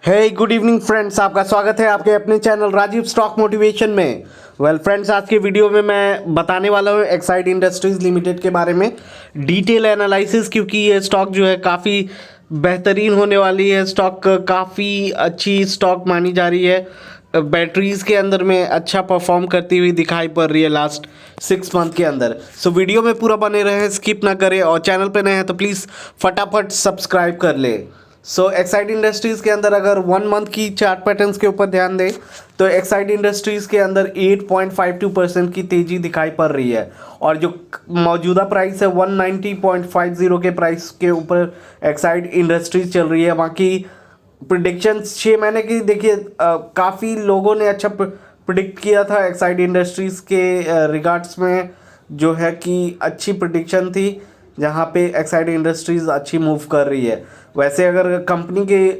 हे good evening friends, आपका स्वागत है आपके अपने चैनल राजीव स्टॉक मोटिवेशन में। फ्रेंड्स, आज की वीडियो में मैं बताने वाला हूँ एक्साइड इंडस्ट्रीज लिमिटेड के बारे में डिटेल एनालिसिस, क्योंकि ये स्टॉक जो है काफ़ी बेहतरीन होने वाली है। स्टॉक काफ़ी अच्छी स्टॉक मानी जा रही है। बैटरीज के अंदर में अच्छा परफॉर्म करती हुई दिखाई पड़ रही है लास्ट 6 मंथ के अंदर। सो वीडियो में पूरा बने रहें, स्किप ना करें, और चैनल पे नए हैं तो प्लीज़ फटाफट सब्सक्राइब कर ले। एक्साइड इंडस्ट्रीज़ के अंदर अगर 1 मंथ की चार्ट पैटर्न्स के ऊपर ध्यान दें तो एक्साइड इंडस्ट्रीज़ के अंदर 8.52% की तेज़ी दिखाई पड़ रही है, और जो मौजूदा प्राइस है 190.50 के प्राइस के ऊपर एक्साइड इंडस्ट्रीज चल रही है। बाकी प्रिडिक्शंस 6 महीने की देखिए, काफ़ी लोगों ने अच्छा प्रिडिक्ट किया था एक्साइड इंडस्ट्रीज़ के रिगार्ड्स में, जो है कि अच्छी प्रिडिक्शन थी, जहाँ पे एक्साइड इंडस्ट्रीज़ अच्छी मूव कर रही है। वैसे अगर कंपनी के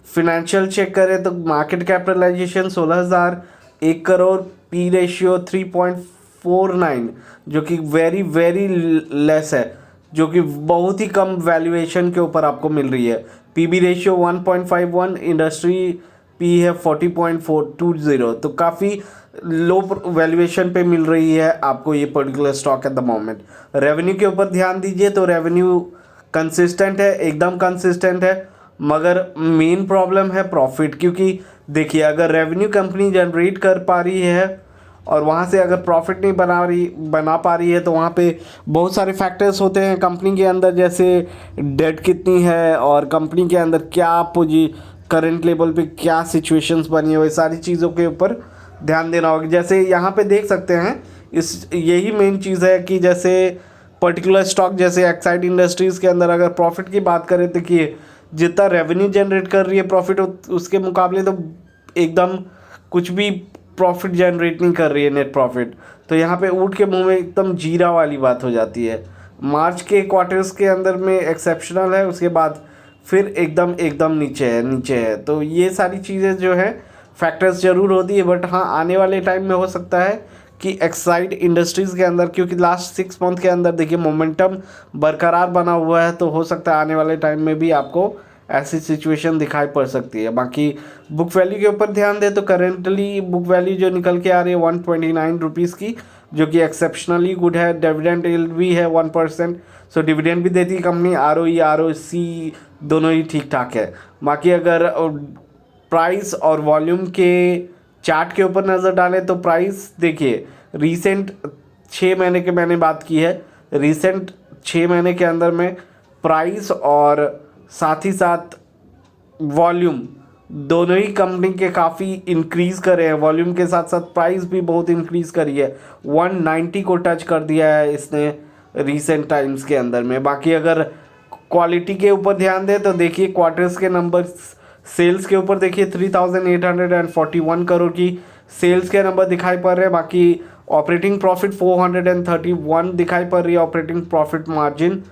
फिनेंशियल चेक करें तो market capitalization 16,000, 1 crore, P ratio 3.49, जो कि वेरी वेरी लेस है, जो कि बहुत ही कम वैल्यूएशन के ऊपर आपको मिल रही है। पीबी रेशियो 1.51, इंडस्ट्री पी है 40.420, तो काफ़ी लो वैल्यूएशन पे मिल रही है आपको ये particular stock at the moment. Revenue के ऊपर ध्यान दीजिए तो रेवेन्यू कंसिस्टेंट है, एकदम कंसिस्टेंट है, मगर मेन प्रॉब्लम है प्रॉफिट। क्योंकि देखिए, अगर रेवेन्यू कंपनी जनरेट कर पा रही है और वहाँ से अगर प्रॉफिट नहीं बना पा रही है, तो वहाँ पे बहुत सारे फैक्टर्स होते हैं कंपनी के अंदर, जैसे डेट कितनी है और कंपनी के अंदर क्या करंट लेवल पे क्या सिचुएशंस बनी हुई, सारी चीज़ों के ऊपर ध्यान देना होगा। जैसे यहाँ पे देख सकते हैं, यही मेन चीज़ है कि जैसे पर्टिकुलर स्टॉक जैसे एक्साइड इंडस्ट्रीज़ के अंदर अगर प्रॉफिट की बात करें तो कि जितना रेवेन्यू जनरेट कर रही है प्रॉफिट, उसके मुकाबले तो एकदम कुछ भी प्रॉफिट जनरेट नहीं कर रही है, नेट प्रॉफिट। तो यहाँ पे ऊँट के मुंह में एकदम जीरा वाली बात हो जाती है। मार्च के क्वार्टर्स के अंदर में एक्सेप्शनल है, उसके बाद फिर एकदम नीचे है। तो ये सारी चीज़ें जो है फैक्टर्स ज़रूर होती है, बट हाँ, आने वाले टाइम में हो सकता है कि एक्साइड इंडस्ट्रीज़ के अंदर, क्योंकि लास्ट 6 मंथ के अंदर देखिए मोमेंटम बरकरार बना हुआ है, तो हो सकता है आने वाले टाइम में भी आपको ऐसी सिचुएशन दिखाई पड़ सकती है। बाकी बुक वैल्यू के ऊपर ध्यान दें तो करेंटली बुक वैल्यू जो निकल के आ रही है 129 रुपीज़ की, जो कि एक्सेप्शनली गुड है। डिविडेंड यील्ड भी है 1%, सो डिविडेंड भी देती है कंपनी। आरओई आरओसी दोनों ही ठीक ठाक है। बाकी अगर प्राइस और वॉल्यूम के चार्ट के ऊपर नज़र डालें तो प्राइस देखिए, रीसेंट 6 महीने के मैंने बात की है, रीसेंट 6 महीने के अंदर में प्राइस और साथ ही साथ वॉल्यूम दोनों ही कंपनी के काफ़ी इंक्रीज़ करे हैं। वॉल्यूम के साथ साथ प्राइस भी बहुत इंक्रीज़ करी है, 190 को टच कर दिया है इसने रीसेंट टाइम्स के अंदर में। बाकी अगर क्वालिटी के ऊपर ध्यान दें तो देखिए क्वार्टर्स के नंबर्स, सेल्स के ऊपर देखिए 3,841 करोड़ की सेल्स के नंबर दिखाई पड़ रहे हैं। बाकी ऑपरेटिंग प्रॉफिट 431 दिखाई पड़ रही है। ऑपरेटिंग प्रॉफिट मार्जिन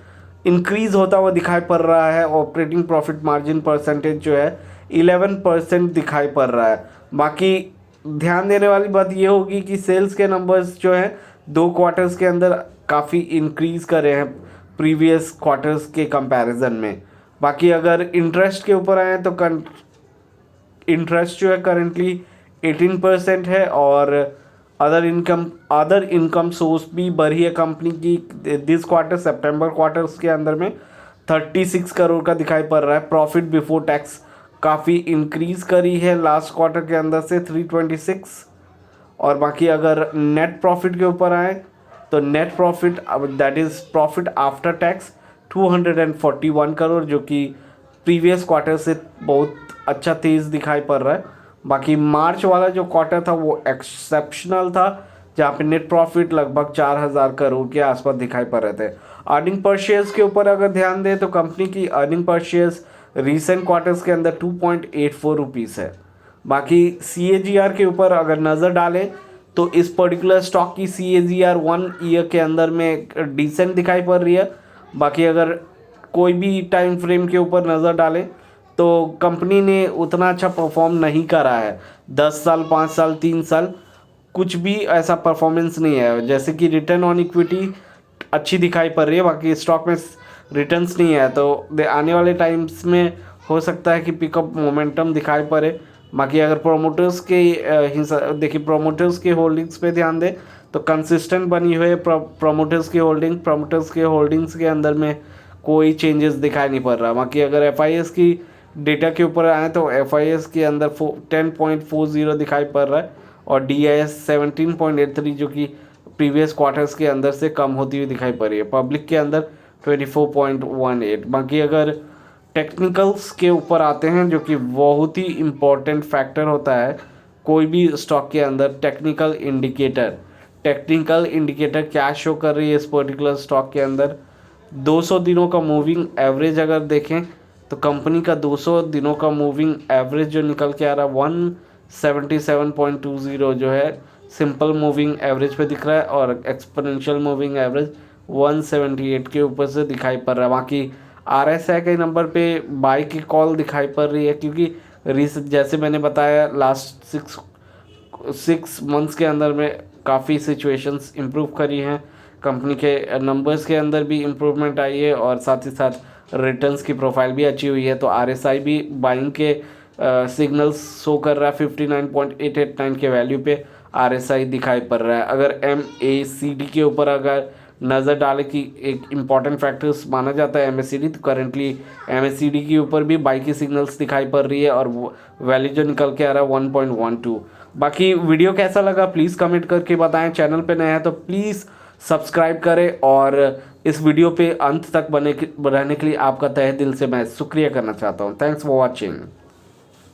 इंक्रीज़ होता हुआ दिखाई पड़ रहा है। ऑपरेटिंग प्रॉफिट मार्जिन परसेंटेज जो है 11% दिखाई पड़ रहा है। बाकी ध्यान देने वाली बात ये होगी कि सेल्स के नंबर्स जो हैं 2 क्वार्टर्स के अंदर काफ़ी इंक्रीज़ करे हैं प्रीवियस क्वार्टर्स के कंपैरिजन में। बाकी अगर इंटरेस्ट के ऊपर आए तो इंटरेस्ट जो है करेंटली 18% है, और अदर इनकम सोर्स भी बढ़ी है कंपनी की दिस क्वार्टर, सितंबर क्वार्टर्स के अंदर में 36 करोड़ का दिखाई पड़ रहा है। प्रॉफिट बिफोर टैक्स काफ़ी इंक्रीज़ करी है लास्ट क्वार्टर के अंदर से 326। और बाकी अगर नेट प्रॉफिट के ऊपर आए तो net profit, that is profit after tax, 241 crore, जो कि प्रीवियस क्वार्टर से बहुत अच्छा तेज़ दिखाई पड़ रहा है। बाकी मार्च वाला जो क्वार्टर था वो एक्सेप्शनल था, जहाँ पे नेट प्रॉफिट लगभग 4,000 करोड़ के आसपास दिखाई पड़ रहे थे। अर्निंग पर शेयर्स के ऊपर अगर ध्यान दें तो कंपनी की earning per shares recent quarters के अंदर 2.84 रुपीज़ है। बाकी CAGR के ऊपर अगर नज़र डालें तो इस पर्टिकुलर स्टॉक की CAGR 1 ईयर के अंदर में डिसेंट दिखाई पड़ रही है। बाकी अगर कोई भी टाइम फ्रेम के ऊपर नज़र डालें तो कंपनी ने उतना अच्छा परफॉर्म नहीं करा है। 10 साल, 5 साल, 3 साल कुछ भी ऐसा परफॉर्मेंस नहीं है। जैसे कि रिटर्न ऑन इक्विटी अच्छी दिखाई पड़ रही है, बाकी स्टॉक में रिटर्न्स नहीं है, तो आने वाले टाइम्स में हो सकता है कि पिकअप मोमेंटम दिखाई पड़े। बाकी अगर प्रोमोटर्स के देखिए प्रोमोटर्स के होल्डिंग्स पे ध्यान दें तो कंसिस्टेंट बनी हुई है प्रोमोटर्स की होल्डिंग्स के अंदर में कोई चेंजेस दिखाई नहीं पड़ रहा। बाकी अगर एफ की डेटा के ऊपर आए तो एफ के अंदर 10.40 दिखाई पड़ रहा है और DIS 17.83 जो कि प्रीवियस क्वार्टर्स के अंदर से कम होती हुई दिखाई पड़ रही है। पब्लिक के अंदर 24.18। बाकी अगर टेक्निकल्स के ऊपर आते हैं जो कि बहुत ही इम्पोर्टेंट फैक्टर होता है कोई भी स्टॉक के अंदर, टेक्निकल इंडिकेटर क्या शो कर रही है इस पर्टिकुलर स्टॉक के अंदर। 200 दिनों का मूविंग एवरेज अगर देखें तो कंपनी का 200 दिनों का मूविंग एवरेज जो निकल के आ रहा है 177.20 जो है सिंपल मूविंग एवरेज पे दिख रहा है और एक्सपोनेंशियल मूविंग एवरेज 178 के ऊपर से दिखाई पड़ रहा है। बाकी RSI के नंबर पे बाई की कॉल दिखाई पड़ रही है क्योंकि जैसे मैंने बताया लास्ट सिक्स मंथ्स के अंदर में काफ़ी सिचुएशंस इम्प्रूव करी हैं, कंपनी के नंबर्स के अंदर भी इम्प्रूवमेंट आई है और साथ ही साथ रिटर्न्स की प्रोफाइल भी अच्छी हुई है। तो RSI भी बाइंग के सिग्नल्स शो कर रहा है। 59.889 के वैल्यू पे RSI दिखाई पड़ रहा है। अगर MACD के ऊपर अगर नज़र डाले कि एक इम्पॉर्टेंट फैक्टर्स माना जाता है MACD, तो करेंटली MACD के ऊपर भी बाई की सिग्नल्स दिखाई पड़ रही है और वैल्यू जो निकल के आ रहा है 1.12। बाकी वीडियो कैसा लगा प्लीज़ कमेंट करके बताएं। चैनल पे नया है तो प्लीज़ सब्सक्राइब करें और इस वीडियो पे अंत तक रहने के लिए आपका तहे दिल से मैं शुक्रिया करना चाहता हूँ। Thanks for watching.